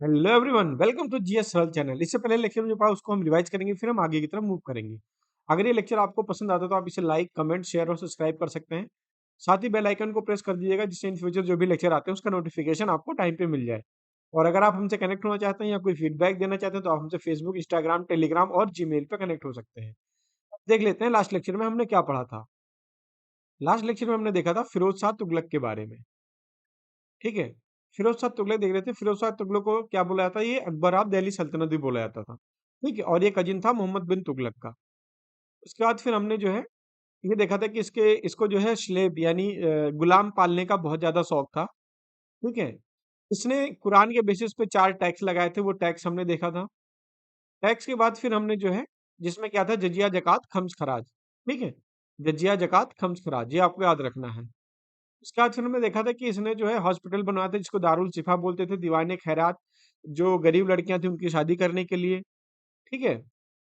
Hello everyone, welcome to GS Saral channel. इससे पहले lecture में जो पढ़ा उसको हम रिवाइज करेंगे, फिर हम आगे की तरफ मूव करेंगे। अगर ये लेक्चर आपको पसंद आता है तो आप इसे लाइक, कमेंट, शेयर और सब्सक्राइब कर सकते हैं। साथ ही बेल आइकन को प्रेस कर दीजिएगा, जिससे इन फ्यूचर जो भी लेक्चर आते हैं उसका नोटिफिकेशन आपको टाइम पे मिल जाए। और अगर आप हमसे कनेक्ट होना चाहते हैं या कोई फीडबैक देना चाहते हैं तो आप हमसे फेसबुक, इंस्टाग्राम, टेलीग्राम और जीमेल पर कनेक्ट हो सकते हैं। देख लेते हैं लास्ट लेक्चर में हमने क्या पढ़ा था। लास्ट लेक्चर में हमने देखा था फिरोज शाह तुगलक के बारे में। ठीक है। फिरोज शाह तुगलक देख रहे थे। फिरोज शाह तुगलक को क्या बोला जाता है? ये अकबर ऑफ दिल्ली सल्तनत भी बोला जाता था। ठीक है। और ये कजिन था मोहम्मद बिन तुगलक का। उसके बाद फिर हमने जो है ये देखा था कि इसको जो है स्लेब यानी गुलाम पालने का बहुत ज्यादा शौक था। ठीक है। इसने कुरान के बेसिस पे 4 टैक्स लगाए थे, वो टैक्स हमने देखा था। टैक्स के बाद फिर हमने जो है जिसमें क्या था, जजिया, जकात, खम्स, खराज। ठीक है। जजिया, जकात, खम्स, खराज, ये आपको याद रखना है। उसके बाद फिर हमने देखा था कि इसने जो है हॉस्पिटल बनवाया था, जिसको दारुल शिफा बोलते थे, दीवाने खैरात, जो गरीब लड़कियां थी उनकी शादी करने के लिए। ठीक है।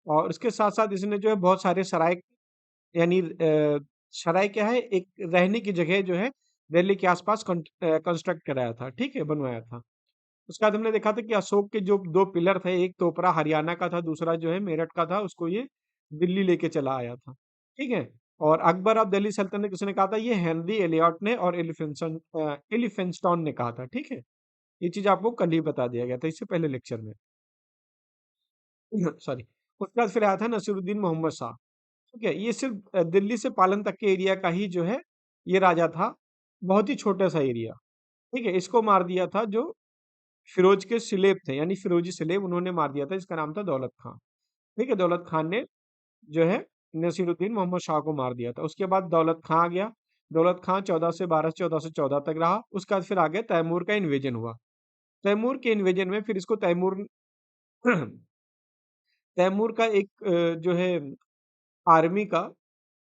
और उसके साथ साथ इसने जो है बहुत सारे सराय, यानी सराय क्या है, एक रहने की जगह जो है दिल्ली के आसपास कंस्ट्रक्ट कराया था। ठीक है, बनवाया था। उसके बाद हमने देखा था कि अशोक के जो 2 पिलर थे, एक तोपरा हरियाणा का था, दूसरा जो है मेरठ का था, उसको ये दिल्ली लेके चला आया था। ठीक है। और अकबर ऑफ दिल्ली सल्तनत किसने कहा था? ये हेनरी एलियट ने और एलिफेंस्टॉन ने कहा था। ठीक है। ये चीज आपको कल ही बता दिया गया था, इससे पहले लेक्चर में। सॉरी। उसके बाद फिर आया था नसीरुद्दीन मोहम्मद शाह। ठीक है। ये सिर्फ दिल्ली से पालन तक के एरिया का ही जो है ये राजा था। बहुत ही छोटा सा एरिया। ठीक है। इसको मार दिया था जो फिरोज के सिलेब थे, यानी फिरोजी सिलेब, उन्होंने मार दिया था। इसका नाम था दौलत खां। ठीक है। दौलत खान ने जो है नसीरुद्दीन मोहम्मद शाह को मार दिया था। उसके बाद दौलत खां आ गया। दौलत खां 1412 से 1414 तक रहा। उसके बाद फिर आगे तैमूर का इन्वेजन हुआ। तैमूर के इन्वेजन में फिर इसको तैमूर तैमूर का एक जो है आर्मी का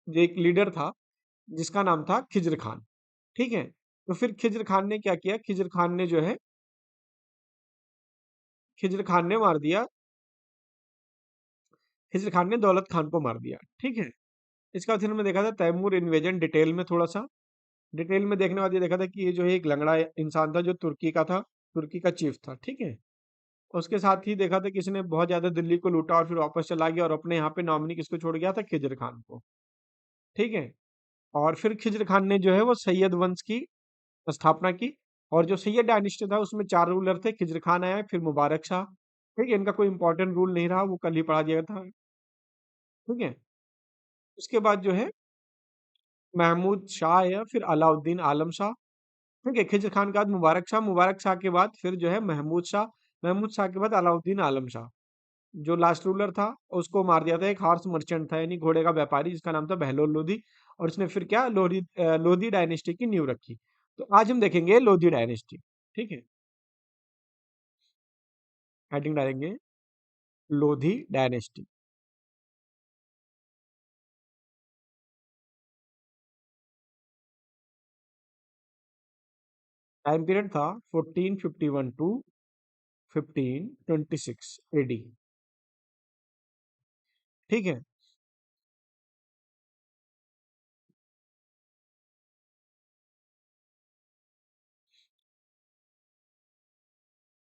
जो एक लीडर था, जिसका नाम था खिज्र खान। ठीक है। तो फिर खिज्र खान ने क्या किया? खिज्र खान ने जो है खिज्र खान ने मार दिया। खिज्र खान ने दौलत खान को मार दिया। ठीक है। इसका फिर हमने देखा था तैमूर इन्वेजन डिटेल में, थोड़ा सा डिटेल में देखने बाद ये देखा था कि ये जो है एक लंगड़ा इंसान था जो तुर्की का था, तुर्की का चीफ था। ठीक है। उसके साथ ही देखा था कि इसने बहुत ज्यादा दिल्ली को लूटा और फिर वापस चला गया और अपने यहाँ पे नॉमिनी किसको छोड़ गया था? खिज्र खान को। ठीक है। और फिर खिज्र खान ने जो है वो सैयद वंश की स्थापना की। और जो सैयद डायनेस्टी था उसमें 4 रूलर थे। खिज्र खान आया, फिर मुबारक शाह। ठीक है। इनका कोई इंपॉर्टेंट रूल नहीं रहा, वो कल ही पढ़ा दिया था। ठीक है। उसके बाद जो है महमूद शाह आया, फिर अलाउद्दीन आलम शाह। ठीक है। खिज्र खान के बाद मुबारक शाह, मुबारक शाह के बाद फिर जो है महमूद शाह, महमूद शाह के बाद अलाउद्दीन आलम शाह। जो लास्ट रूलर था उसको मार दिया था एक हॉर्स मर्चेंट था, यानी घोड़े का व्यापारी, जिसका नाम था बहलोल लोधी। और इसने फिर क्या, लोधी डायनेस्टी की नींव रखी। तो आज हम देखेंगे लोधी डायनेस्टी। ठीक है। हेडिंग डालेंगे लोधी डायनेस्टी। टाइम पीरियड था 1451 टू 1526 एडी। ठीक है।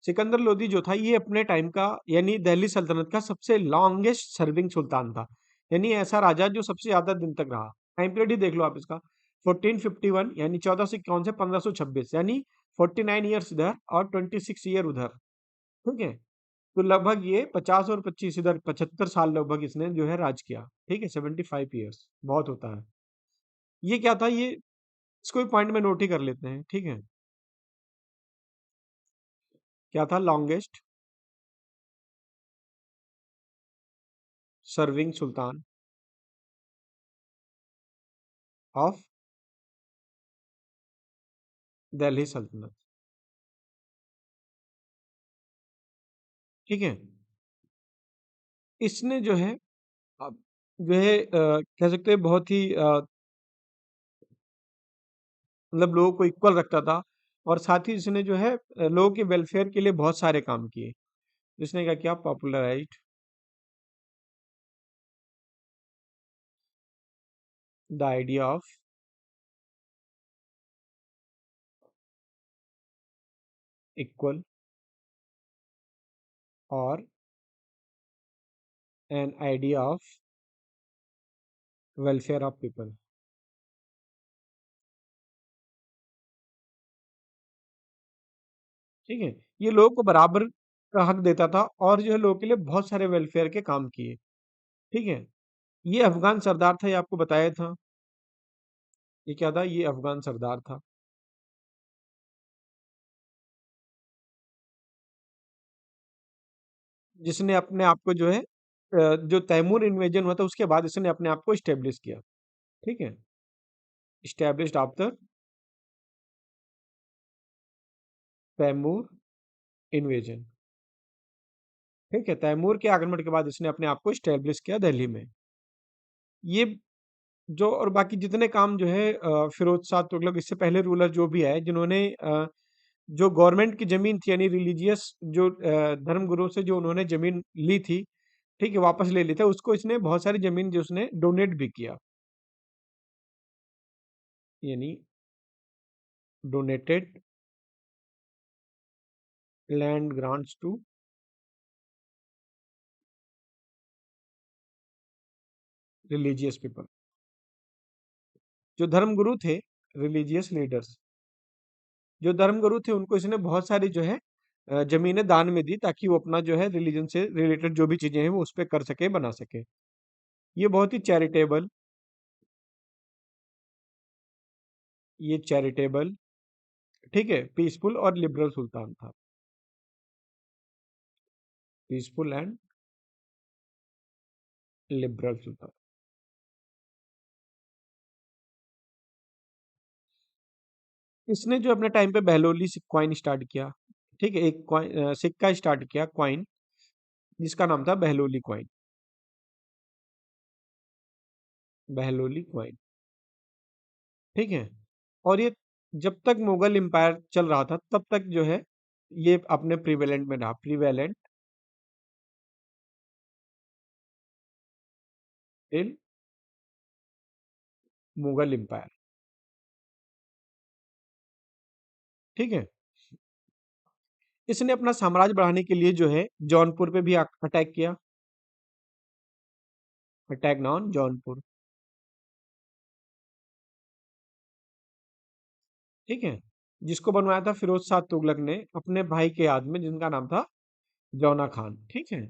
सिकंदर लोधी जो था ये अपने टाइम का, यानी दिल्ली सल्तनत का सबसे लॉन्गेस्ट सर्विंग सुल्तान था। यानी ऐसा राजा जो सबसे ज्यादा दिन तक रहा। टाइम पीरियड ही देख लो आप इसका। 1451 यानी 1451 से 1526, यानी 49 ईयर्स इधर और 26 ईयर उधर। ठीक है। तो लगभग ये 50 और 25 इधर 75 साल लगभग इसने जो है राज किया। ठीक है। 75 ईयर्स बहुत होता है। ये क्या था? ये इसको भी पॉइंट में नोट ही कर लेते हैं। ठीक है। क्या था? Longest serving Sultan of Delhi सल्तनत। ठीक है। इसने जो है अब जो है कह सकते हैं बहुत ही मतलब लोगों को इक्वल रखता था। और साथ ही इसने जो है लोगों के वेलफेयर के लिए बहुत सारे काम किए। इसने क्या किया? Popularized the idea of equal और an idea of welfare of people. ठीक है, ये लोगों को बराबर का हक देता था और जो है लोगों के लिए बहुत सारे वेलफेयर के काम किए। ठीक है, ये अफगान सरदार था, ये आपको बताया था। ये क्या था? ये अफगान सरदार था जिसने अपने आप को जो है जो तैमूर इन्वेजन हुआ था उसके बाद इसने अपने आप को स्टेब्लिश किया। ठीक है, स्टैब्लिश्ड आफ्टर तैमूर इन्वेजन। ठीक है, तैमूर के आक्रमण के बाद इसने अपने आप को स्टैब्लिश किया दिल्ली में। ये जो और बाकी जितने काम जो है फिरोज शाह तुगलक इससे पहले रूलर जो भी आए जिन्होंने जो गवर्नमेंट की जमीन थी यानी रिलीजियस जो धर्म गुरु से जो उन्होंने जमीन ली थी, ठीक है, वापस ले ली थी, उसको इसने बहुत सारी जमीन जो उसने डोनेट भी किया, यानी donated land grants to religious people. जो धर्मगुरु थे, रिलीजियस लीडर्स, जो धर्मगुरु थे उनको इसने बहुत सारी जो है जमीनें दान में दी ताकि वो अपना जो है रिलीजन से रिलेटेड जो भी चीजें हैं वो उस पर कर सके, बना सके। ये बहुत ही चैरिटेबल, ये चैरिटेबल, ठीक है, पीसफुल और लिबरल सुल्तान था। पीसफुल एंड लिबरल सुल्तान। इसने जो अपने टाइम पे बहलोली कॉइन स्टार्ट किया। ठीक है, एक सिक्का स्टार्ट किया, कॉइन, जिसका नाम था बहलोली कॉइन। बहलोली कॉइन। ठीक है, और ये जब तक मुगल एम्पायर चल रहा था तब तक जो है ये अपने प्रिवेलेंट में रहा, प्रिवेलेंट इन मुगल एम्पायर। ठीक है, इसने अपना साम्राज्य बढ़ाने के लिए जो है जौनपुर पे भी अटैक किया। Attack on Jaunpur. ठीक है, जिसको बनवाया था फिरोज शाह तुगलक ने अपने भाई के याद में, जिनका नाम था जौना खान। ठीक है,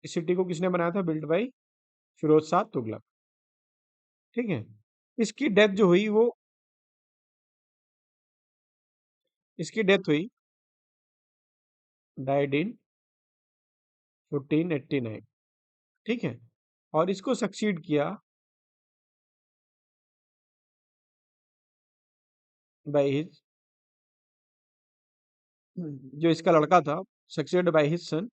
इस सिटी को किसने बनाया था? Built by Firoz Shah Tughlaq. ठीक है, इसकी डेथ जो हुई वो, इसकी डेथ हुई, डाइड इन 1489। ठीक है, और इसको सक्सीड किया बाय हिज, जो इसका लड़का था, succeed by his son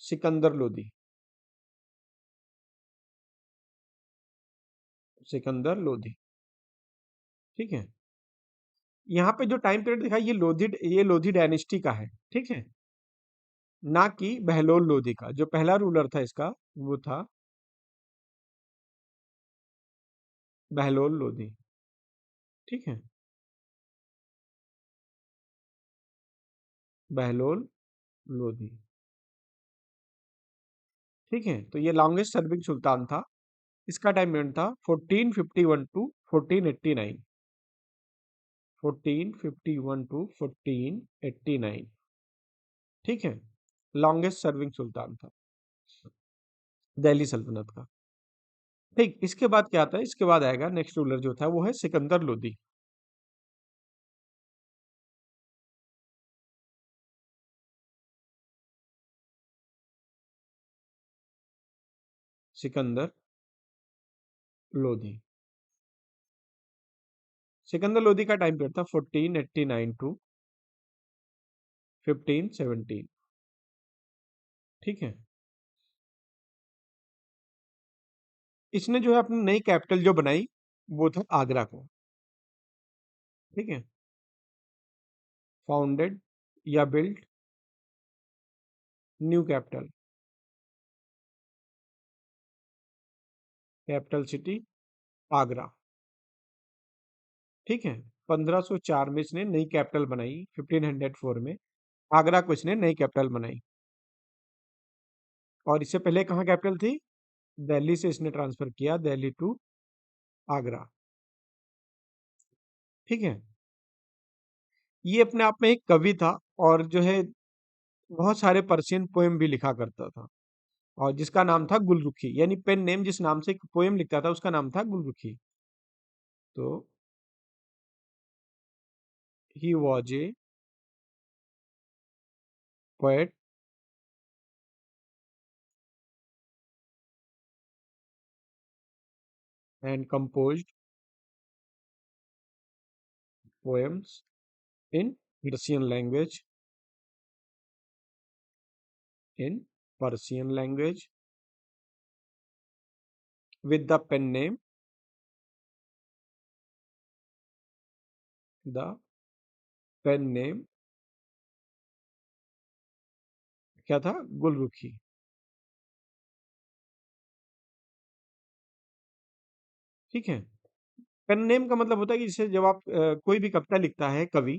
Sikandar Lodi. Sikandar Lodi. ठीक है, यहाँ पे जो टाइम पीरियड दिखा ये लोधी डायनेस्टी का है। ठीक है, ना कि बहलोल लोधी का। जो पहला रूलर था इसका वो था बहलोल लोधी। ठीक है, बहलोल लोधी। ठीक है, तो ये लॉन्गेस्ट सर्विंग सुल्तान था। इसका टाइम पीरियड था 1451 टू 1489। 1451 टू 1489। ठीक है, लॉन्गेस्ट सर्विंग सुल्तान था दिल्ली सल्तनत का। ठीक, इसके बाद क्या आता है? इसके बाद आएगा नेक्स्ट रूलर जो था वो है सिकंदर लोदी। सिकंदर लोधी। सिकंदर लोधी का टाइम पीरियड था 1489 टू 1517। ठीक है, इसने जो है अपनी नई कैपिटल जो बनाई वो था आगरा को। ठीक है, फाउंडेड या built new capital, capital city Agra. ठीक है, 1504 में इसने नई कैपिटल बनाई, 1504 में आगरा को इसने नई कैपिटल बनाई। और इससे पहले कहाँ कैपिटल थी? दिल्ली से इसने ट्रांसफर किया, दिल्ली टू आगरा। ठीक है। ये अपने आप में एक कवि था और जो है बहुत सारे पर्शियन पोएम भी लिखा करता था, और जिसका नाम था गुलरुखी, यानी पेन नेम जिस नाम से पोएम लिखता था उसका नाम था गुलरुखी। तो he was a poet and composed poems in Persian language, in Persian language with the pen name, the pen name क्या था? गुलरुखी। ठीक है। पेन नेम का मतलब होता है कि जैसे जब आप कोई भी कविता लिखता है कवि,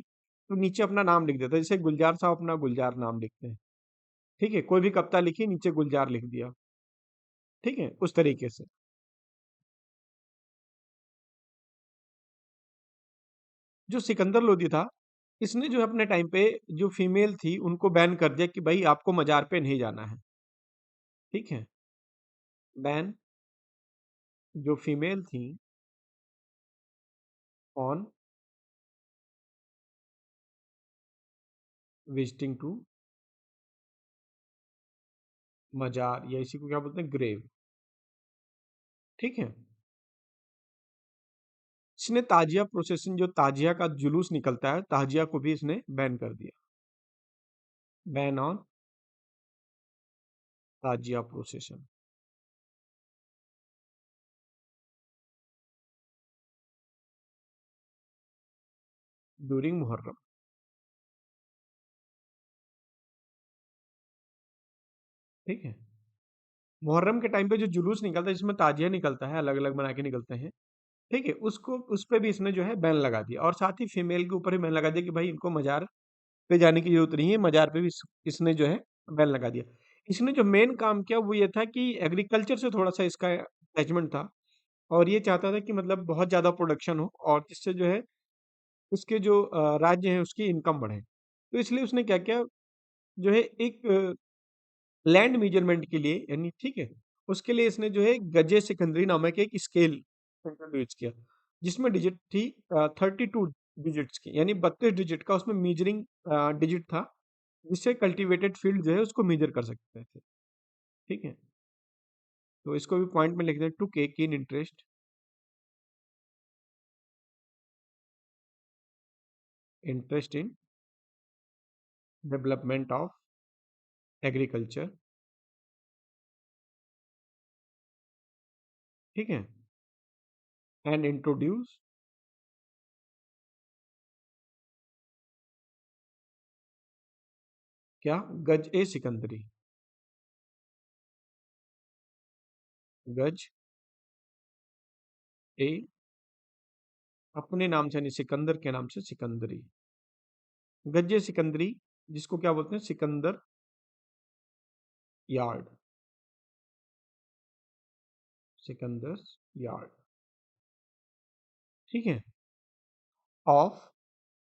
तो नीचे अपना नाम लिख देता है। जैसे गुलजार साहब अपना गुलजार नाम लिखते हैं। ठीक है, कोई भी कविता लिखी नीचे गुलजार लिख दिया। ठीक है, उस तरीके से। जो सिकंदर लोदी था, इसने जो है अपने टाइम पे जो फीमेल थी उनको बैन कर दिया कि भाई आपको मजार पे नहीं जाना है। ठीक है, बैन जो फीमेल थी ऑन विजिटिंग टू मजार, या इसी को क्या बोलते हैं? ग्रेव। ठीक है। इसने ताजिया प्रोसेशन, जो ताजिया का जुलूस निकलता है, ताजिया को भी इसने बैन कर दिया। Ban on tazia procession. During Muharram. ठीक है। मुहर्रम के टाइम पे जो जुलूस निकलता है जिसमें ताजिया निकलता है, अलग अलग बना के निकलते हैं। ठीक है, उसको उस पे भी इसने जो है बैन लगा दिया, और साथ ही फीमेल के ऊपर भी बैन लगा दिया कि भाई इनको मजार पे जाने की जरूरत नहीं है। मजार पे भी इसने जो है बैन लगा दिया। इसने जो मेन काम किया वो ये था कि एग्रीकल्चर से थोड़ा सा इसका अटैचमेंट था, और ये चाहता था कि मतलब बहुत ज़्यादा प्रोडक्शन हो और जिससे जो है उसके जो राज्य है उसकी इनकम बढ़े। तो इसलिए उसने क्या किया, जो है एक लैंड मेजरमेंट के लिए, यानी ठीक है, उसके लिए इसने जो है गजे सिकंदरी नामक एक स्केल इंट्रोड्यूस किया, जिसमें डिजिट थी 32 डिजिट्स की, यानी 32 डिजिट का उसमें मेजरिंग डिजिट था, जिससे कल्टीवेटेड फील्ड जो है उसको मेजर कर सकते थे। ठीक है, तो इसको भी पॉइंट में लिख दें, to take in interest in development of agriculture. ठीक है, एंड इंट्रोड्यूस क्या? गज ए सिकंदरी। गज ए अपने नाम से, यानी सिकंदर के नाम से सिकंदरी। गज ए सिकंदरी, जिसको क्या बोलते हैं? सिकंदर यार्ड। सिकंदर यार्ड। ठीक है। ऑफ,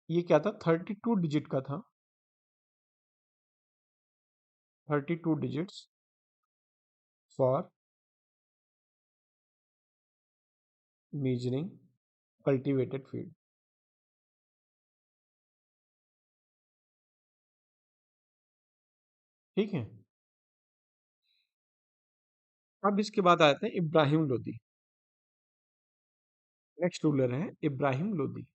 ये क्या था? 32 डिजिट का था। 32 digits for measuring cultivated field. ठीक है। अब इसके बाद आते हैं इब्राहिम लोदी। नेक्स्ट रूलर है इब्राहिम लोदी।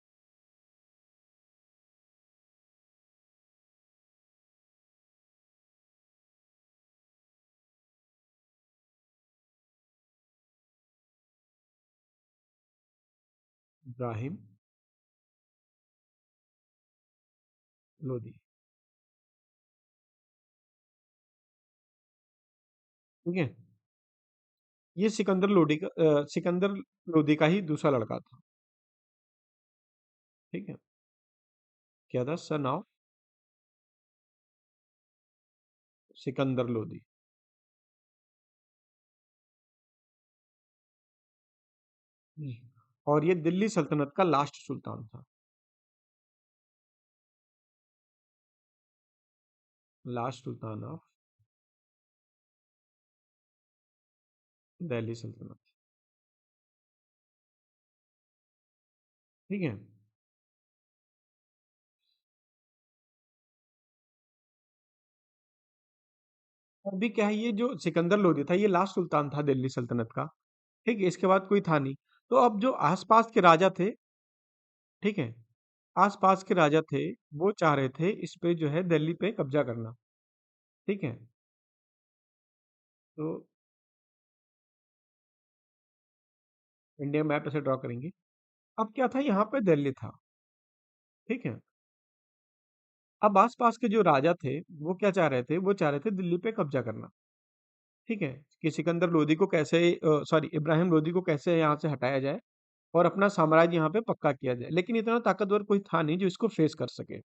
इब्राहिम लोदी। ठीक है, ये सिकंदर लोदी का सिकंदर लोदी का ही दूसरा लड़का था। ठीक है, क्या था? Son of Sikandar Lodi. जी। और ये दिल्ली सल्तनत का लास्ट सुल्तान था। लास्ट सुल्तान ऑफ दिल्ली सल्तनत। ठीक है। अभी क्या है, ये जो सिकंदर लोदी था ये लास्ट सुल्तान था दिल्ली सल्तनत का। ठीक है, इसके बाद कोई था नहीं। तो अब जो आसपास के राजा थे, ठीक है, आसपास के राजा थे, वो चाह रहे थे इस पे जो है दिल्ली पे कब्जा करना। ठीक है। तो इंडिया मैप ऐसे ड्रॉ करेंगे। अब क्या था, यहाँ पे दिल्ली था। ठीक है। अब आसपास के जो राजा थे वो क्या चाह रहे थे, वो चाह रहे थे दिल्ली पे कब्जा करना। ठीक है, कि सिकंदर लोदी को कैसे, सॉरी, इब्राहिम लोदी को कैसे यहाँ से हटाया जाए और अपना साम्राज्य यहाँ पे पक्का किया जाए। लेकिन इतना ताकतवर कोई था नहीं जो इसको फेस कर सके।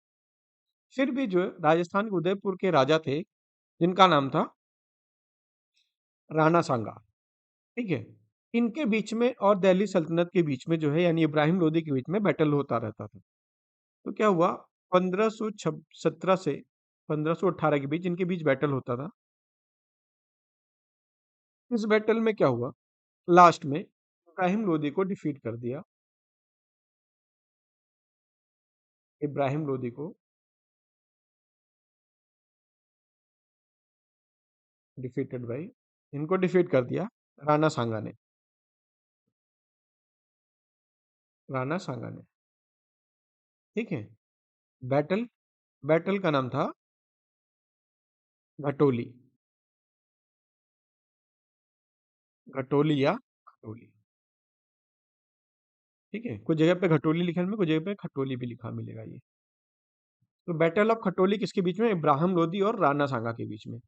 फिर भी जो है राजस्थान के उदयपुर के राजा थे, जिनका नाम था राणा सांगा। ठीक है। इनके बीच में और दिल्ली सल्तनत के बीच में जो है, यानी इब्राहिम लोदी के बीच में बैटल होता रहता था। तो क्या हुआ, 1517 से 1518 के बीच इनके बीच बैटल होता था। इस बैटल में क्या हुआ, लास्ट में इब्राहिम लोदी को डिफीट कर दिया। इब्राहिम लोदी को डिफीटेड बाई, इनको डिफीट कर दिया राणा सांगा ने। राणा सांगा ने। ठीक है। बैटल बैटल का नाम था घटोली। घटोली या खटोली। ठीक है, कुछ जगह पे घटोली लिखा है, कुछ जगह पे खटोली भी लिखा मिलेगा ये। तो बैटल ऑफ खटोली किसके बीच में, इब्राहिम लोदी और राणा सांगा के बीच में।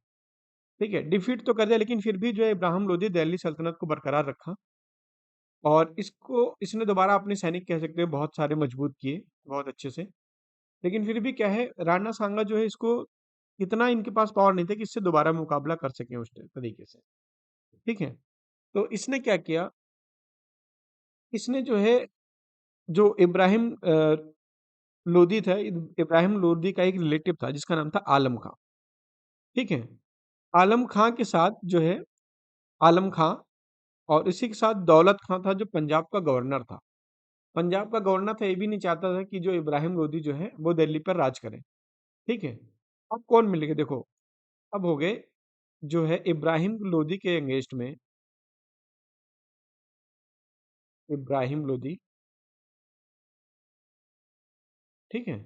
ठीक है, डिफीट तो कर दिया, लेकिन फिर भी जो है इब्राहिम लोदी दिल्ली सल्तनत को बरकरार रखा। और इसको इसने दोबारा अपने सैनिक कह सकते हैं बहुत सारे मजबूत किए, बहुत अच्छे से। लेकिन फिर भी क्या है, राणा सांगा जो है इसको इतना इनके पास पावर नहीं था कि इससे दोबारा मुकाबला कर सकें उस तरीके से। ठीक है। तो इसने क्या किया, इसने जो है, जो इब्राहिम लोदी था, इब्राहिम लोदी का एक रिलेटिव था जिसका नाम था आलम खां। ठीक है। आलम खां के साथ जो है, आलम खां और इसी के साथ दौलत खां था जो पंजाब का गवर्नर था। पंजाब का गवर्नर था, ये भी नहीं चाहता था कि जो इब्राहिम लोदी जो है वो दिल्ली पर राज करे। ठीक है। अब कौन मिल गए, देखो, अब हो गए जो है इब्राहिम लोदी के अगेंस्ट में, इब्राहिम लोदी, ठीक है,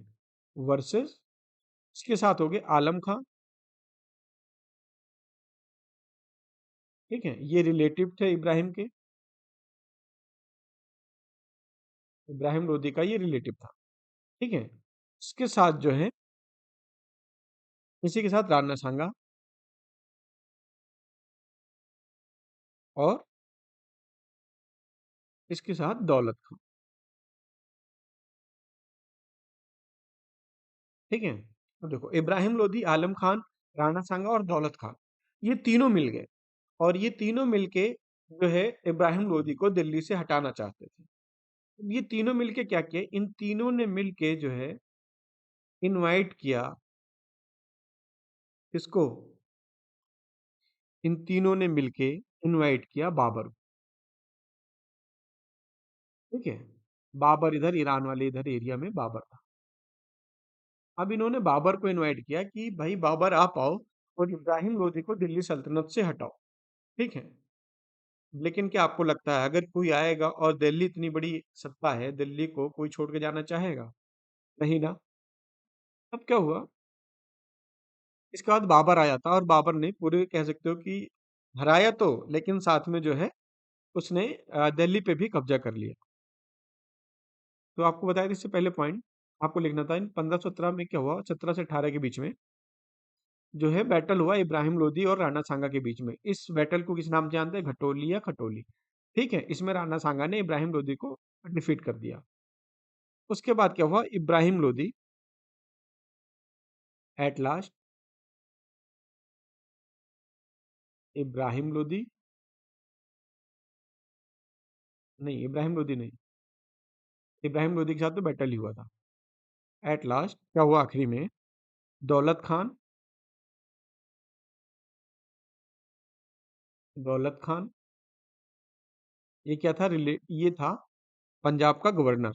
वर्सेस इसके साथ हो गए आलम खां। ठीक है, ये रिलेटिव थे इब्राहिम के, इब्राहिम लोदी का ये रिलेटिव था। ठीक है। इसके साथ जो है, इसी के साथ राणा सांगा और इसके साथ दौलत खां। ठीक है। तो देखो, इब्राहिम लोदी, आलम खान, राणा सांगा और दौलत खान, ये तीनों मिल गए। और ये तीनों मिलके जो है इब्राहिम लोदी को दिल्ली से हटाना चाहते थे। ये तीनों मिलके क्या किए, इन तीनों ने मिलके जो है इनवाइट किया, किसको, इन तीनों ने मिलके इनवाइट किया बाबर को। ठीक है। बाबर इधर ईरान वाले इधर एरिया में बाबर था। अब इन्होंने बाबर को इनवाइट किया कि भाई बाबर आप आओ और इब्राहिम लोदी को दिल्ली सल्तनत से हटाओ। ठीक है। लेकिन क्या आपको लगता है अगर कोई आएगा, और दिल्ली इतनी बड़ी सत्ता है, दिल्ली को कोई छोड़ के जाना चाहेगा? नहीं ना। अब क्या हुआ, इसके बाद बाबर आया था और बाबर ने पूरे कह सकते हो कि हराया तो, लेकिन साथ में जो है उसने दिल्ली पे भी कब्जा कर लिया। तो आपको बताया था इससे पहले पॉइंट आपको लिखना था, इन 1517 में क्या हुआ, 17 से 18 के बीच में जो है बैटल हुआ इब्राहिम लोदी और राणा सांगा के बीच में। इस बैटल को किस नाम से जानते हैं, घटोली या खटोली। ठीक है, इसमें राणा सांगा ने इब्राहिम लोदी को डिफीट कर दिया। उसके बाद क्या हुआ, इब्राहिम लोदी एट लास्ट, इब्राहिम लोदी, नहीं इब्राहिम लोदी नहीं, इब्राहिम लोदी के साथ तो बैटल ही हुआ था। एट लास्ट क्या हुआ आखिरी में, दौलत खान, दौलत खान ये क्या था, ये था पंजाब का गवर्नर,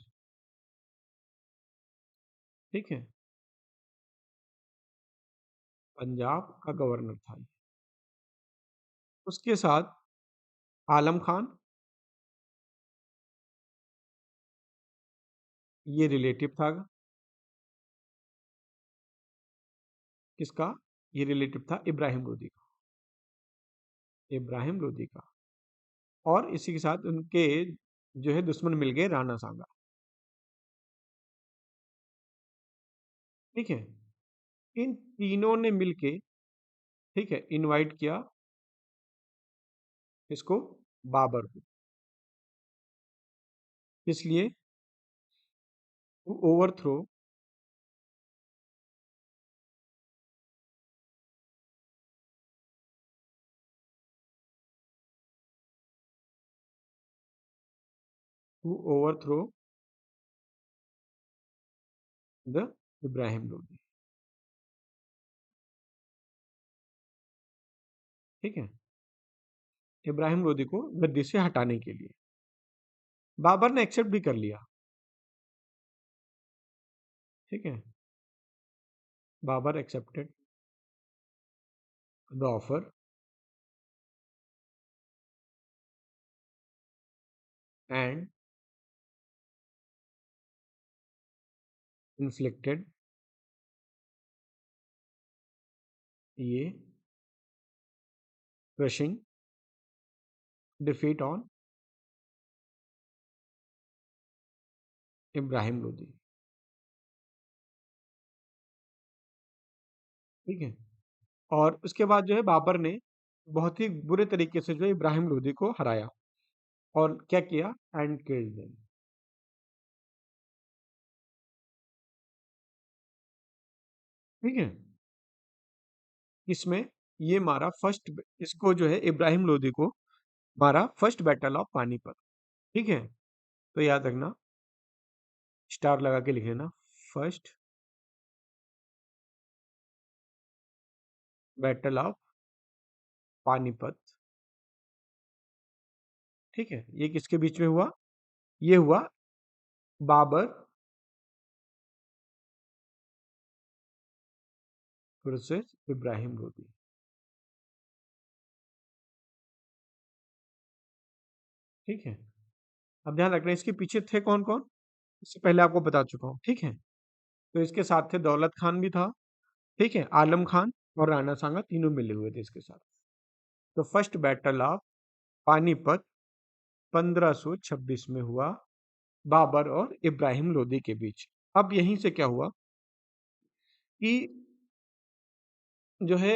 ठीक है, पंजाब का गवर्नर था। उसके साथ आलम खान, ये रिलेटिव था किसका, ये रिलेटिव था इब्राहिम लोदी का, इब्राहिम लोदी का। और इसी के साथ उनके जो है दुश्मन मिल गए राणा सांगा, ठीक है। इन तीनों ने मिलके, ठीक है, इनवाइट किया इसको, बाबर को, इसलिए to overthrow to overthrow the Ibrahim Lodi, ठीक है, इब्राहिम लोदी को गद्दी से हटाने के लिए। बाबर ने एक्सेप्ट भी कर लिया, ठीक है, Babur accepted the offer and inflicted ये crushing defeat on Ibrahim Lodi, ठीक है। और उसके बाद जो है बाबर ने बहुत ही बुरे तरीके से जो है इब्राहिम लोदी को हराया, और क्या किया, एंड किल्ड देम, ठीक है। इसमें ये मारा फर्स्ट, इसको जो है इब्राहिम लोदी को मारा फर्स्ट बैटल ऑफ पानीपत, ठीक है। तो याद रखना, स्टार लगा के लिख लेना, फर्स्ट बैटल ऑफ पानीपत, ठीक है। ये किसके बीच में हुआ, ये हुआ बाबर वर्सेस इब्राहिम लोदी, ठीक है। अब ध्यान रखना इसके पीछे थे कौन कौन, इससे पहले आपको बता चुका हूँ, ठीक है। तो इसके साथ थे दौलत खान भी था, ठीक है, आलम खान और राणा सांगा तीनों मिले हुए थे इसके साथ। तो फर्स्ट बैटल ऑफ पानीपत 1526 में हुआ बाबर और इब्राहिम लोदी के बीच। अब यहीं से क्या हुआ कि जो है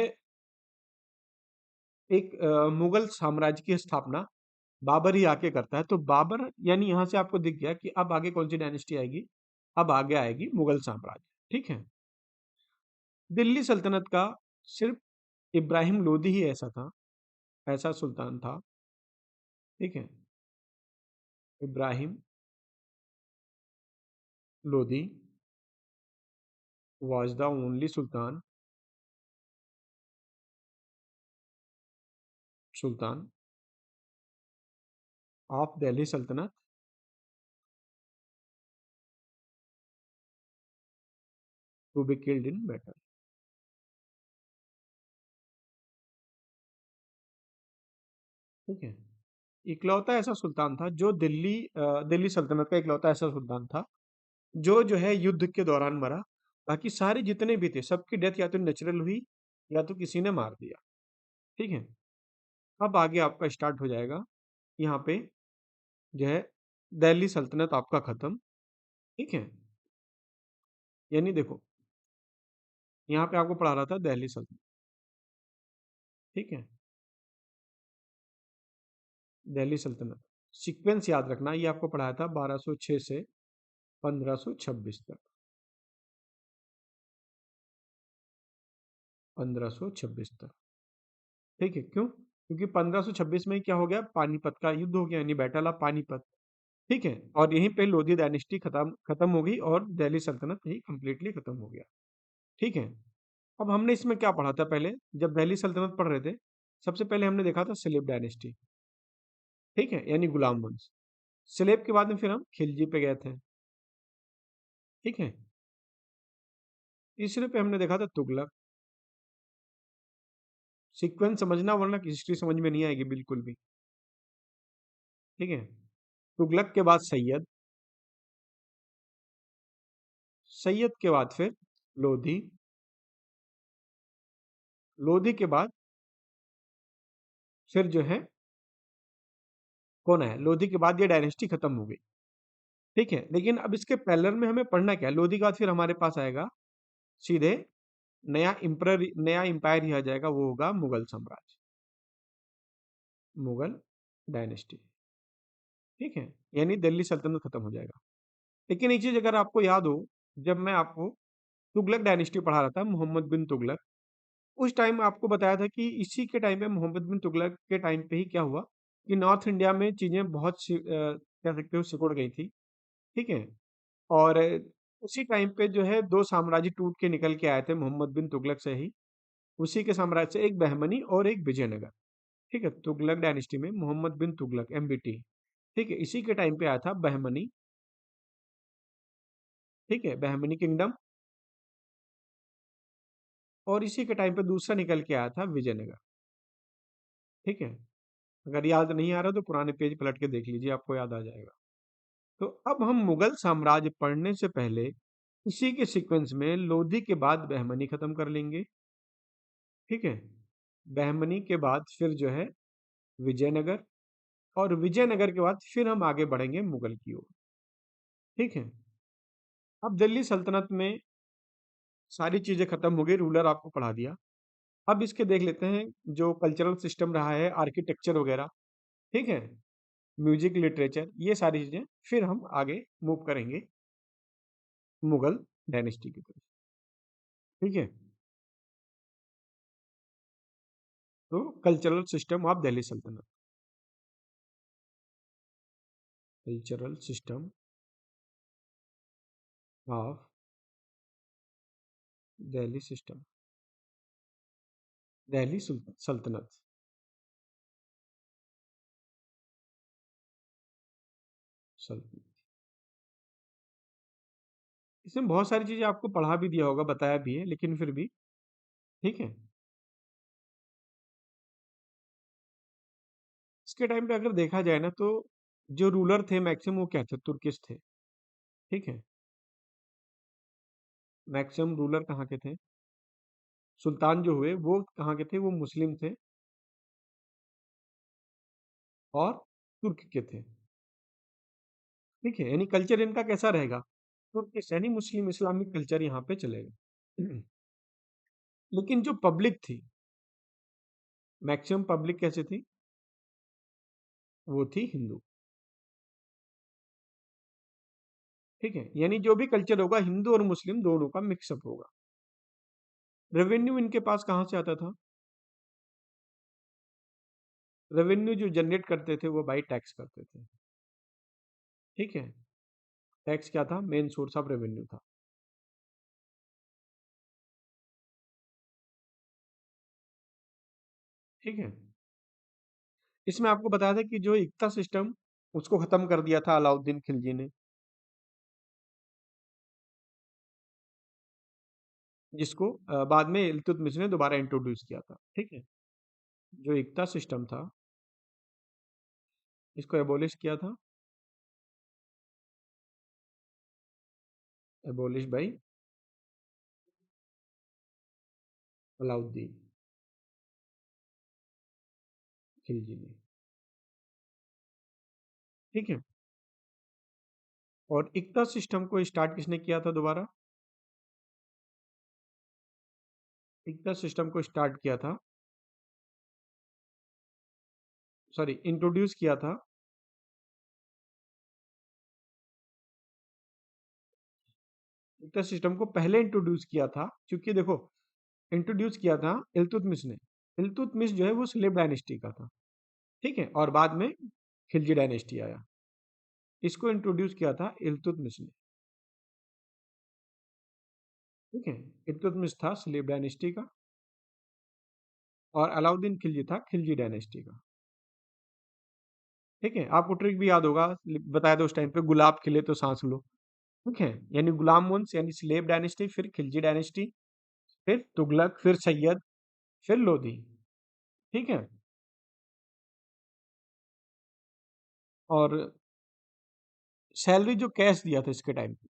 एक मुगल साम्राज्य की स्थापना बाबर ही आके करता है। तो बाबर यानी यहां से आपको दिख गया कि अब आगे कौन सी डायनेस्टी आएगी, अब आगे आएगी मुगल साम्राज्य, ठीक है। दिल्ली सल्तनत का सिर्फ इब्राहिम लोदी ही ऐसा था, ऐसा सुल्तान था, ठीक है, Ibrahim Lodi was the only sultan of Delhi सल्तनत to be killed in battle, ठीक है। इकलौता ऐसा सुल्तान था जो दिल्ली सल्तनत का इकलौता ऐसा सुल्तान था जो है युद्ध के दौरान मरा। बाकी सारे जितने भी थे सबकी डेथ या तो नेचुरल हुई या तो किसी ने मार दिया, ठीक है। अब आगे आपका स्टार्ट हो जाएगा यहाँ पे जो है दिल्ली सल्तनत आपका खत्म, ठीक है। यानी देखो यहाँ पे आपको पढ़ा रहा था दिल्ली सल्तनत, ठीक है, दिल्ली सल्तनत सीक्वेंस याद रखना, ये आपको पढ़ाया था 1206 से 1526 तक। 1526 तक। ठीक है, क्यों? क्योंकि 1526 में क्या हो गया, पानीपत का युद्ध हो गया, यानी बैटल ऑफ पानीपत। ठीक है, और यहीं पे लोधी डायनेस्टी खत्म खत्म हो गई और दिल्ली सल्तनत यही कंप्लीटली खत्म हो गया। ठीक है, अब हमने इसमें क्या पढ़ा था पहले, जब दिल्ली सल्तनत पढ़ रहे थे, सबसे पहले हमने देखा था स्लेव डायनेस्टी। ठीक है, यानी गुलाम वंश। स्लेव के बाद में फिर हम खिलजी पे गए थे। ठीक है, तीसरे पे हमने देखा था तुगलक। सीक्वेंस समझना, वरना हिस्ट्री समझ में नहीं आएगी बिल्कुल भी। ठीक है, तुगलक के बाद सैयद, सैयद के बाद फिर लोधी, लोधी के बाद फिर जो है कौन है, लोधी के बाद ये डायनेस्टी खत्म हो गई। ठीक है, लेकिन अब इसके पैरेलल में हमें पढ़ना क्या है, लोधी के बाद फिर हमारे पास आएगा सीधे नया इंपायर ही आ जाएगा, वो होगा मुगल साम्राज्य, मुगल डायनेस्टी। ठीक है, यानी दिल्ली सल्तनत खत्म हो जाएगा। लेकिन एक चीज अगर आपको याद हो, जब मैं आपको तुगलक डायनेस्टी पढ़ा रहा था, मोहम्मद बिन तुगलक, उस टाइम आपको बताया था कि इसी के टाइम पे, मोहम्मद बिन तुगलक के टाइम पे ही क्या हुआ कि नॉर्थ इंडिया में चीजें बहुत कह सकते हो सिकुड़ गई थी। ठीक है, और उसी टाइम पे जो है दो साम्राज्य टूट के निकल के आए थे मोहम्मद बिन तुगलक से ही। उसी के साम्राज्य से एक बहमनी और एक विजयनगर। ठीक है, तुगलक डायनेस्टी में मोहम्मद बिन तुगलक, एमबीटी। ठीक है, इसी के टाइम पे आया था बहमनी। ठीक है, बहमनी किंगडम। और इसी के टाइम पे दूसरा निकल के आया था विजयनगर। ठीक है, अगर याद नहीं आ रहा तो पुराने पेज पलट के देख लीजिए, आपको याद आ जाएगा। तो अब हम मुगल साम्राज्य पढ़ने से पहले इसी के सीक्वेंस में लोधी के बाद बहमनी खत्म कर लेंगे। ठीक है, बहमनी के बाद फिर जो है विजयनगर, और विजयनगर के बाद फिर हम आगे बढ़ेंगे मुगल की ओर। ठीक है, अब दिल्ली सल्तनत में सारी चीजें खत्म हो गई, रूलर आपको पढ़ा दिया। अब इसके देख लेते हैं जो कल्चरल सिस्टम रहा है, आर्किटेक्चर वगैरह। ठीक है, म्यूजिक, लिटरेचर, ये सारी चीजें फिर हम आगे मूव करेंगे मुगल डायनेस्टी की तरफ। ठीक है, तो कल्चरल सिस्टम ऑफ दिल्ली सल्तनत, cultural system of Delhi system, Delhi सल्तनत, सल्तनत। इसमें बहुत सारी चीजें आपको पढ़ा भी दिया होगा, बताया भी है, लेकिन फिर भी। ठीक है, इसके टाइम पे अगर देखा जाए ना, तो जो रूलर थे मैक्सिमम वो क्या थे, तुर्किश थे। ठीक है, मैक्सिमम रूलर कहाँ के थे, सुल्तान जो हुए वो कहाँ के थे, वो मुस्लिम थे और तुर्क के थे। ठीक है, यानी कल्चर इनका कैसा रहेगा, तुर्किश, यानी मुस्लिम इस्लामिक कल्चर यहाँ पे चलेगा। लेकिन जो पब्लिक थी, मैक्सिमम पब्लिक कैसे थी, वो थी हिंदू। ठीक है, यानी जो भी कल्चर होगा हिंदू और मुस्लिम दोनों का मिक्सअप होगा। रेवेन्यू इनके पास कहाँ से आता था, रेवेन्यू जो जनरेट करते थे वो बाई टैक्स करते थे। ठीक है, टैक्स क्या था, मेन सोर्स ऑफ रेवेन्यू था। ठीक है, इसमें आपको बताया था कि जो इक्ता सिस्टम, उसको खत्म कर दिया था अलाउद्दीन खिलजी ने, जिसको बाद में इल्तुतमिश ने दोबारा इंट्रोड्यूस किया था। ठीक है, जो इक्ता सिस्टम था, इसको एबोलिश किया था, एबोलिश बाई अलाउद्दीन खिलजी ने। ठीक है, और इक्ता सिस्टम को स्टार्ट किसने किया था दोबारा, इक्ता सिस्टम को स्टार्ट किया था, सॉरी इंट्रोड्यूस किया था इलेक्ट्रिक सिस्टम को पहले इंट्रोड्यूस किया था, क्योंकि देखो इंट्रोड्यूस किया था इल्तुतमिश ने। इल्तुतमिश जो है वो स्लेव डायनेस्टी का था, ठीक है, और बाद में खिलजी डायनेस्टी आया। इसको इंट्रोड्यूस किया था इल्तुतमिश ने, ठीक है। इल्तुतमिश था स्लेव डायनेस्टी का, और अलाउद्दीन खिलजी था खिलजी डायनेस्टी का, ठीक है। आपको ट्रिक भी याद होगा, बताया था उस टाइम पे, गुलाब खिले तो सांस लो, ठीक है। यानी गुलाम वंश यानी स्लेव डायनेस्टी, फिर खिलजी डायनेस्टी, फिर तुगलक, फिर सैयद, फिर लोधी, ठीक है। और सैलरी जो कैश दिया था इसके टाइम पे,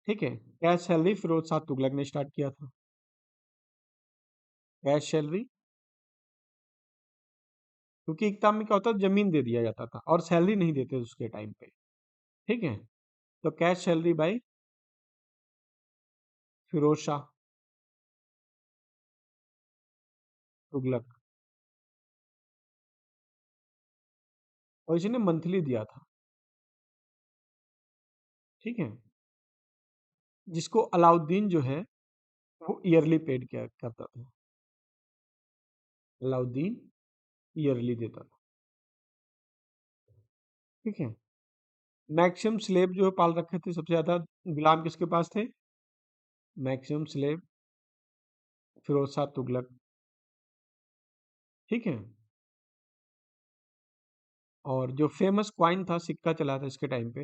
ठीक है, कैश सैलरी फिरोज शाह तुगलक ने स्टार्ट किया था। कैश सैलरी, क्योंकि इकता में क्या होता है, जमीन दे दिया जाता था और सैलरी नहीं देते थे उसके टाइम पे, ठीक है। तो cash salary by Firoz Shah Tughlaq, और इसने मंथली दिया था, ठीक है। जिसको अलाउद्दीन जो है वो ईयरली पेड किया करता था। अलाउद्दीन ईयरली देता था, ठीक है। मैक्सिमम स्लेब जो है पाल रखे थे, सबसे ज्यादा गुलाम किसके पास थे? मैक्सिमम स्लेब फिरोज शाह तुगलक, ठीक है। और जो फेमस क्वाइन था, सिक्का चला था इसके टाइम पे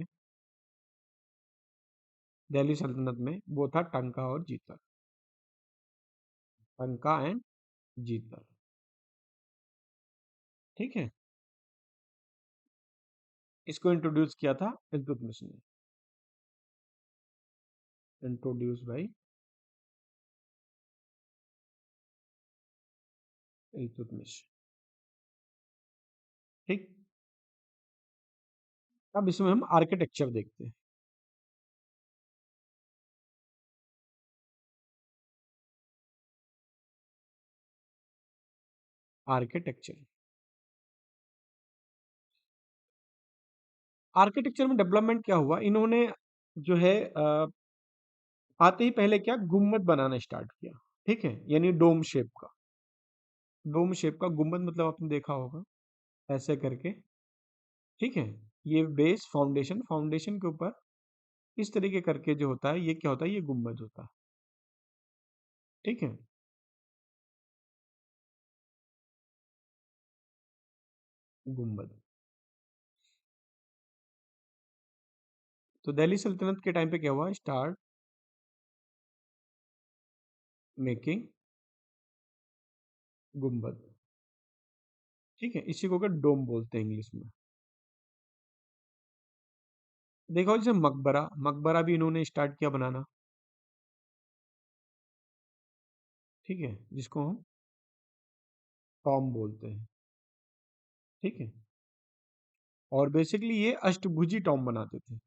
दिल्ली सल्तनत में, वो था टंका और जीतर। टंका एंड जीतर, ठीक है। इसको इंट्रोड्यूस किया था इल्तुतमिश ने। इंट्रोड्यूस बाय इल्तुतमिश, ठीक। अब इसमें हम आर्किटेक्चर देखते हैं। आर्किटेक्चर, आर्किटेक्चर में डेवलपमेंट क्या हुआ, इन्होंने जो है आते ही पहले क्या गुम्बद बनाना स्टार्ट किया, ठीक है, यानी डोम शेप का। डोम शेप का गुम्बद मतलब आपने देखा होगा ऐसे करके, ठीक है। ये बेस फाउंडेशन, फाउंडेशन के ऊपर इस तरीके करके जो होता है, ये क्या होता है, ये गुम्बद होता है, ठीक है। गुम्बद। तो दिल्ली सल्तनत के टाइम पे क्या हुआ, स्टार्ट मेकिंग गुम्बद, ठीक है। इसी को क्या डोम बोलते हैं इंग्लिश में। देखो जैसे मकबरा, मकबरा भी इन्होंने स्टार्ट किया बनाना, ठीक है, जिसको हम टॉम बोलते हैं, ठीक है। और बेसिकली ये अष्टभुजी टॉम बनाते थे,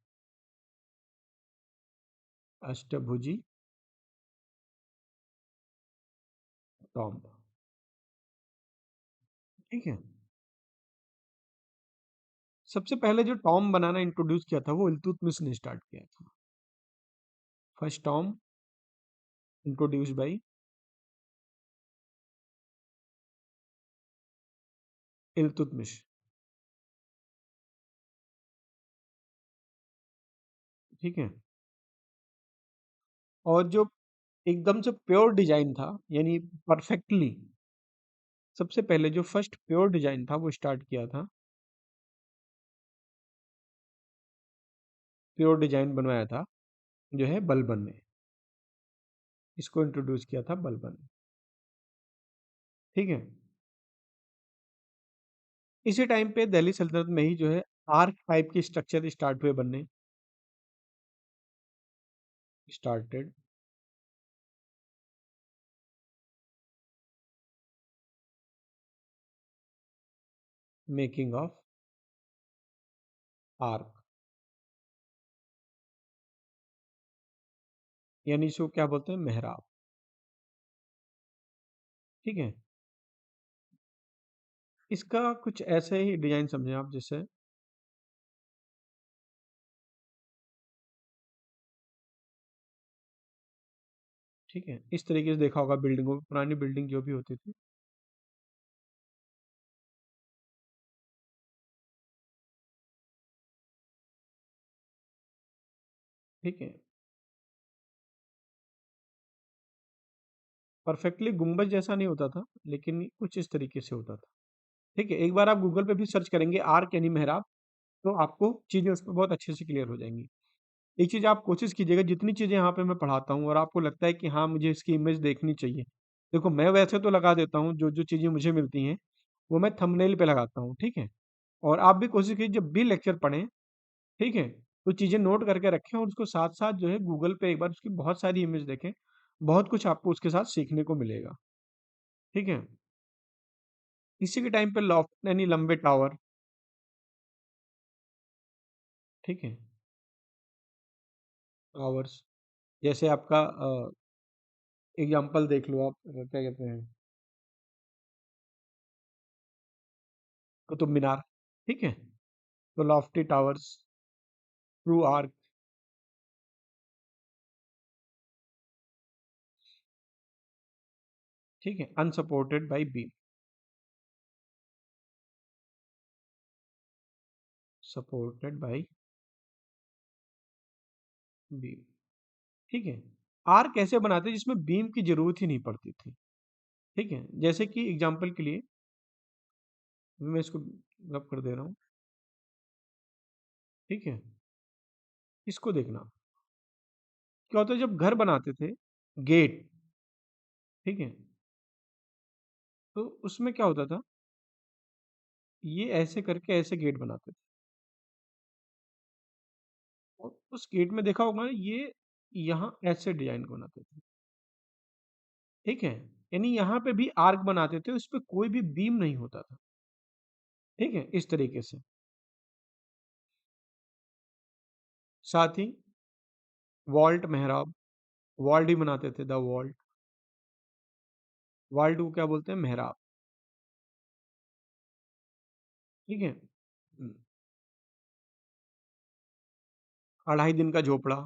अष्टभुजी टॉम, ठीक है। सबसे पहले जो टॉम बनाना इंट्रोड्यूस किया था वो इल्तुतमिश ने स्टार्ट किया था। First Tom introduce by Iltutmish, ठीक है। और जो एकदम से प्योर डिजाइन था, यानी परफेक्टली, सबसे पहले जो फर्स्ट प्योर डिजाइन था वो स्टार्ट किया था, प्योर डिजाइन बनवाया था जो है बलबन ने। इसको इंट्रोड्यूस किया था बलबन ने, ठीक है। इसी टाइम पे दिल्ली सल्तनत में ही जो है आर्क टाइप के स्ट्रक्चर स्टार्ट हुए बनने, स्टार्टेड मेकिंग ऑफ आर्क, यानी इसको क्या बोलते हैं, मेहराब, ठीक है। इसका कुछ ऐसे ही डिजाइन समझें आप, जैसे ठीक है, इस तरीके से देखा होगा बिल्डिंगों में, पुरानी बिल्डिंग जो भी होती थी। ठीक है, परफेक्टली गुंबज जैसा नहीं होता था, लेकिन कुछ इस तरीके से होता था। ठीक है, एक बार आप गूगल पे भी सर्च करेंगे आर्क यानी मेहराब, तो आपको चीज़ें उस पे बहुत अच्छे से क्लियर हो जाएंगी। एक चीज़ आप कोशिश कीजिएगा, जितनी चीज़ें यहाँ पे मैं पढ़ाता हूँ और आपको लगता है कि हाँ मुझे इसकी इमेज देखनी चाहिए, देखो मैं वैसे तो लगा देता हूँ, जो जो चीज़ें मुझे मिलती हैं वो मैं थंबनेल पे लगाता हूँ। ठीक है, और आप भी कोशिश कीजिए जब भी लेक्चर पढ़ें, ठीक है, तो चीज़ें नोट करके रखें और उसको साथ साथ जो है गूगल पे एक बार उसकी बहुत सारी इमेज देखें, बहुत कुछ आपको उसके साथ सीखने को मिलेगा। ठीक है, इसी के टाइम पे लॉफ्ट यानी लंबे टावर। ठीक है, टावर्स, जैसे आपका एग्जाम्पल देख लो आप, क्या कहते हैं, कुतुब मीनार। ठीक है, तो लॉफ्टी टावर्स, ट्रू आर्क। ठीक है, unsupported by beam, supported by beam. ठीक है, आर्क कैसे बनाते हैं जिसमें बीम की जरूरत ही नहीं पड़ती थी। ठीक है, जैसे कि एग्जाम्पल के लिए मैं इसको रब कर दे रहा हूँ। ठीक है, इसको देखना, क्या होता है जब घर बनाते थे, गेट, ठीक है, तो उसमें क्या होता था, ये ऐसे करके ऐसे गेट बनाते थे, और उस गेट में देखा होगा ये यहाँ ऐसे डिजाइन को बनाते थे। ठीक है, यानी यहाँ पे भी आर्क बनाते थे, उस पे कोई भी बीम नहीं होता था। ठीक है, इस तरीके से। साथ ही वॉल्ट मेहराब, वॉल्ट ही बनाते थे, द वॉल्ट, वॉल्ट को क्या बोलते हैं, मेहराब। ठीक है, 2.5 दिन का झोपड़ा,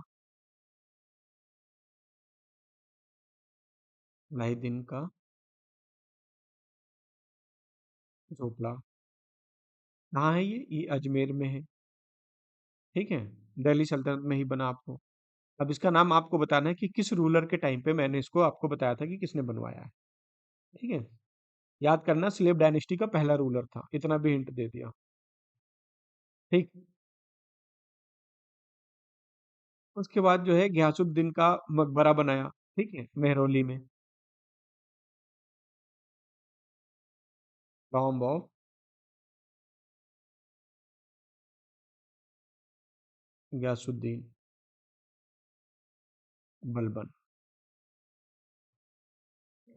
2.5 दिन का झोपड़ा। कहाँ है ये अजमेर में है। ठीक है, दिल्ली सल्तनत में ही बना आपको। अब इसका नाम आपको बताना है कि किस रूलर के टाइम पे मैंने इसको आपको बताया था कि किसने बनवाया है। ठीक है, याद करना स्लेव डायनेस्टी का पहला रूलर था, इतना भी हिंट दे दिया। ठीक, उसके बाद जो है गयासुद्दीन का मकबरा बनाया। ठीक है, मेहरौली में, टॉम्ब ऑफ गयासुद्दीन बलबन।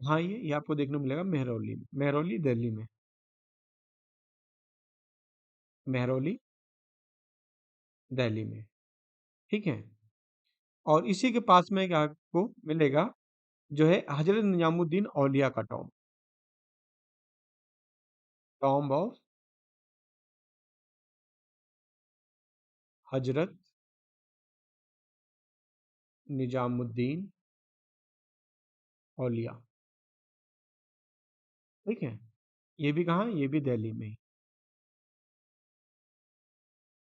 हाँ, ये आपको देखने को मिलेगा मेहरौली में, मेहरौली दिल्ली में, मेहरौली दिल्ली में। ठीक है, और इसी के पास में क्या आपको मिलेगा, जो है हजरत निजामुद्दीन औलिया का tomb, tomb of Hazrat Nizamuddin औलिया। ठीक है, ये भी कहाँ, ये भी दिल्ली में ही।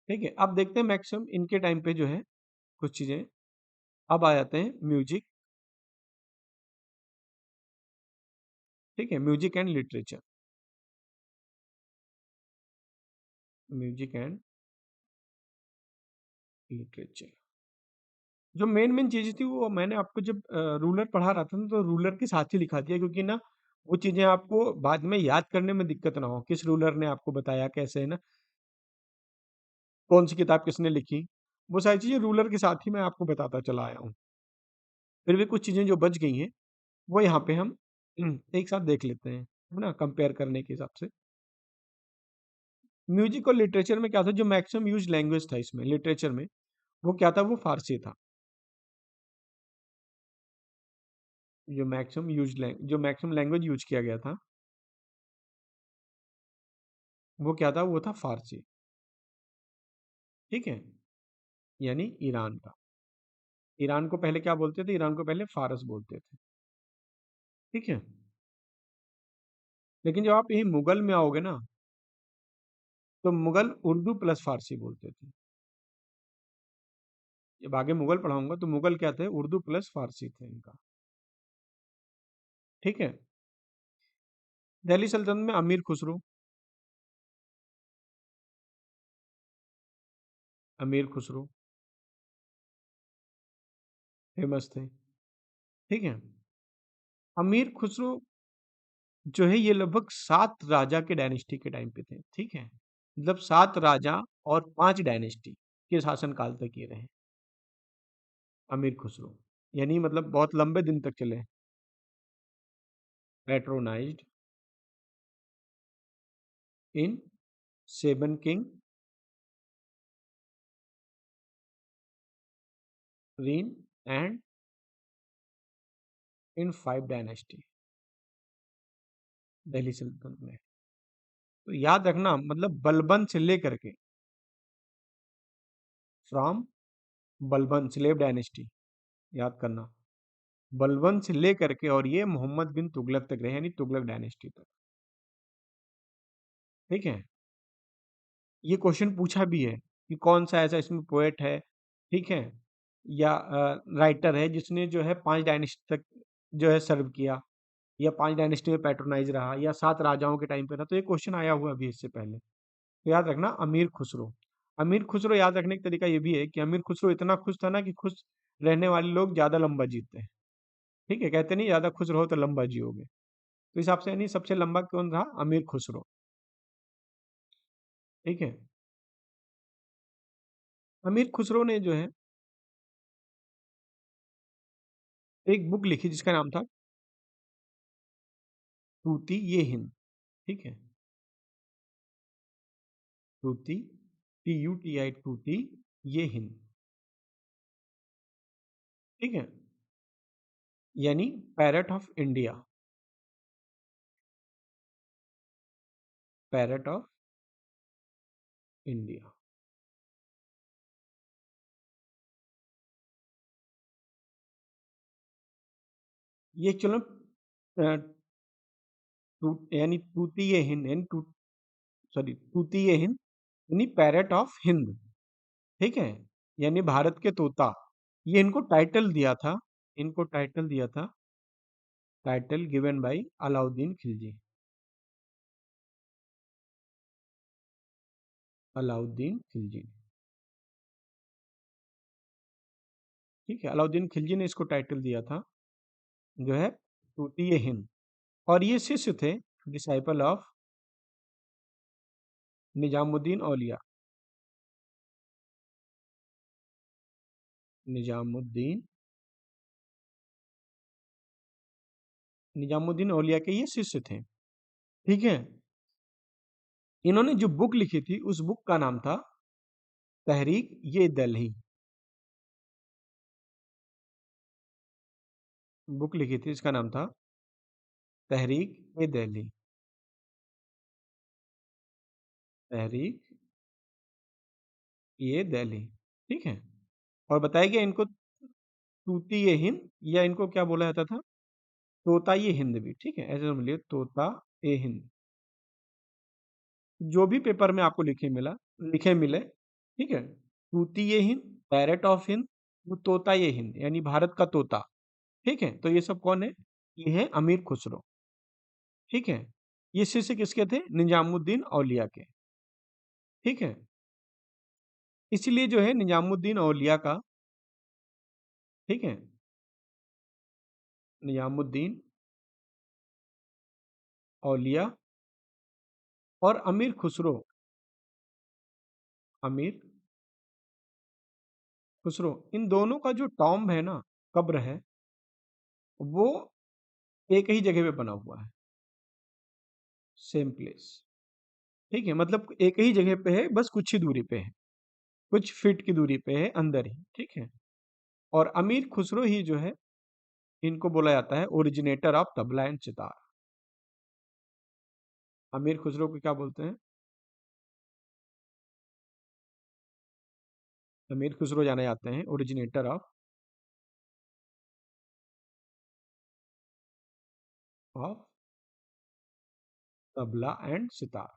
ठीक है, अब देखते हैं मैक्सिमम इनके टाइम पे जो है कुछ चीजें। अब आ जाते हैं म्यूजिक। ठीक है, music and literature, music and literature. जो मेन मेन चीजें थी वो मैंने आपको जब रूलर पढ़ा रहा था ना, तो रूलर के साथ ही लिखा दिया, क्योंकि ना वो चीजें आपको बाद में याद करने में दिक्कत ना हो, किस रूलर ने आपको बताया कैसे है ना, कौन सी किताब किसने लिखी, वो सारी चीजें रूलर के साथ ही मैं आपको बताता चला आया हूँ। फिर भी कुछ चीजें जो बच गई हैं वो यहाँ पे हम एक साथ देख लेते हैं, है ना, कंपेयर करने के हिसाब से। म्यूजिक और लिटरेचर में क्या था, जो मैक्सिमम यूज लैंग्वेज था इसमें लिटरेचर में, वो क्या था, वो फारसी था। जो मैक्सिमम लैंग्वेज यूज किया गया था वो क्या था, वो था फारसी। ठीक है, यानी ईरान का, ईरान को पहले क्या बोलते थे? ईरान को पहले फारस बोलते थे। ठीक है। लेकिन जब आप यही मुगल में आओगे ना, तो मुगल उर्दू प्लस फारसी बोलते थे। जब आगे मुगल पढ़ाऊंगा तो मुगल क्या थे? उर्दू प्लस फारसी थे इनका। ठीक है। दिल्ली सल्तनत में अमीर खुसरो, अमीर खुसरो फेमस थे। ठीक है। अमीर खुसरो जो है ये लगभग 7 राजा के डायनेस्टी के टाइम पे थे। ठीक है। मतलब 7 राजा और 5 डायनेस्टी के शासनकाल तक ये रहे अमीर खुसरो। यानी मतलब बहुत लंबे दिन तक चले। Patronized in 7 king reign and in 5 dynasty Delhi सल्तनत में। तो याद रखना, मतलब बलबन से लेकर के, फ्रॉम बलबन स्लेव डायनेस्टी, याद करना, बलबन से लेकर के और ये मोहम्मद बिन तुगलक तक रहे, यानी तुगलक डायनेस्टी तक। ठीक है। ये क्वेश्चन पूछा भी है कि कौन सा ऐसा इसमें पोएट है, ठीक है, या राइटर है जिसने जो है 5 डायनेस्टी तक जो है सर्व किया, या 5 डायनेस्टी में पैट्रोनाइज रहा, या 7 राजाओं के टाइम पे था। तो ये क्वेश्चन आया हुआ अभी इससे पहले। तो याद रखना अमीर खुसरो। अमीर खुसरो याद रखने का तरीका ये भी है कि अमीर खुसरो इतना खुश था ना कि खुश रहने वाले लोग ज्यादा लंबा जीते हैं। ठीक है, कहते नहीं ज्यादा खुश रहो तो लंबा जियोगे। तो इस हिसाब से यानी सबसे लंबा कौन था? अमीर खुसरो। ठीक है। अमीर खुसरो ने जो है एक बुक लिखी जिसका नाम था तूती ये हिंद। ठीक है। तूती, TUTI, तूती ये हिंद। ठीक है। यानी parrot of India, parrot of India. ये चलो यानी तूती ये हिंद, यानी सॉरी तूती ये हिंद, यानी पैरट ऑफ हिंद। ठीक है। यानी भारत के तोता। ये इनको टाइटल दिया था, इनको टाइटल दिया था, title given by Alauddin Khilji. Alauddin Khilji. ठीक है, अलाउद्दीन खिलजी ने इसको टाइटल दिया था, जो है तूती ये हिंद। और ये शिष्य थे, डिसाइपल ऑफ निजामुद्दीन औलिया। निजामुद्दीन, निजामुद्दीन औलिया के ये शिष्य थे। ठीक है। इन्होंने जो बुक लिखी थी उस बुक का नाम था तहरीक ये दिल्ली। बुक लिखी थी, इसका नाम था तहरीक ए दिल्ली। तहरीक ये दिल्ली। ठीक है। और बताया गया इनको तूती ये हिंद, या इनको क्या बोला जाता था? तोता ये हिंद भी। ठीक है, ऐसे समझ लिया, तोता ए हिंद। जो भी पेपर में आपको लिखे मिले, ठीक है, तूती ये हिंद, पैरट ऑफ हिंद, वो तोता ये हिंद, यानी भारत का तोता। ठीक है। तो ये सब कौन है? ये है अमीर खुसरो। ठीक है। ये शिष्य किसके थे? निजामुद्दीन औलिया के। ठीक है। इसलिए जो है निजामुद्दीन औलिया का, ठीक है, निजामुद्दीन औलिया और अमीर खुसरो, अमीर खुसरो, इन दोनों का जो टॉम्ब है ना, कब्र है, वो एक ही जगह पे बना हुआ है, सेम प्लेस। ठीक है, मतलब एक ही जगह पे है, बस कुछ ही दूरी पे है, कुछ फीट की दूरी पे है अंदर ही। ठीक है। और अमीर खुसरो ही जो है, इनको बोला जाता है originator of tabla and sitar. अमीर खुसरो को क्या बोलते हैं? अमीर खुसरो जाने जाते हैं originator of of tabla and sitar.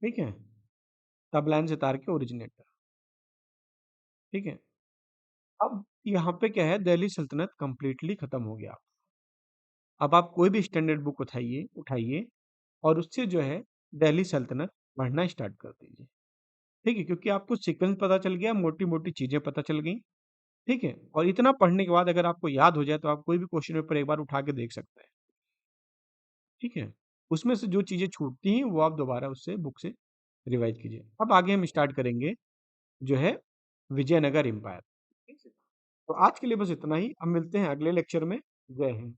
ठीक है, तबला एंड सितार के ओरिजिनेटर। ठीक है, अब यहाँ पे क्या है, दिल्ली सल्तनत कंप्लीटली खत्म हो गया। अब आप कोई भी स्टैंडर्ड बुक उठाइए उठाइए और उससे जो है दिल्ली सल्तनत पढ़ना स्टार्ट कर दीजिए। ठीक है, क्योंकि आपको सीक्वेंस पता चल गया, मोटी मोटी चीजें पता चल गई। ठीक है, और इतना पढ़ने के बाद अगर आपको याद हो जाए तो आप कोई भी क्वेश्चन पेपर एक बार उठा के देख सकते हैं। ठीक है, उसमें से जो चीजें छूटती हैं वो आप दोबारा उससे बुक से रिवाइज कीजिए। अब आगे हम स्टार्ट करेंगे जो है विजयनगर एम्पायर। ठीक है, तो आज के लिए बस इतना ही। अब मिलते हैं अगले लेक्चर में। जय हिंद।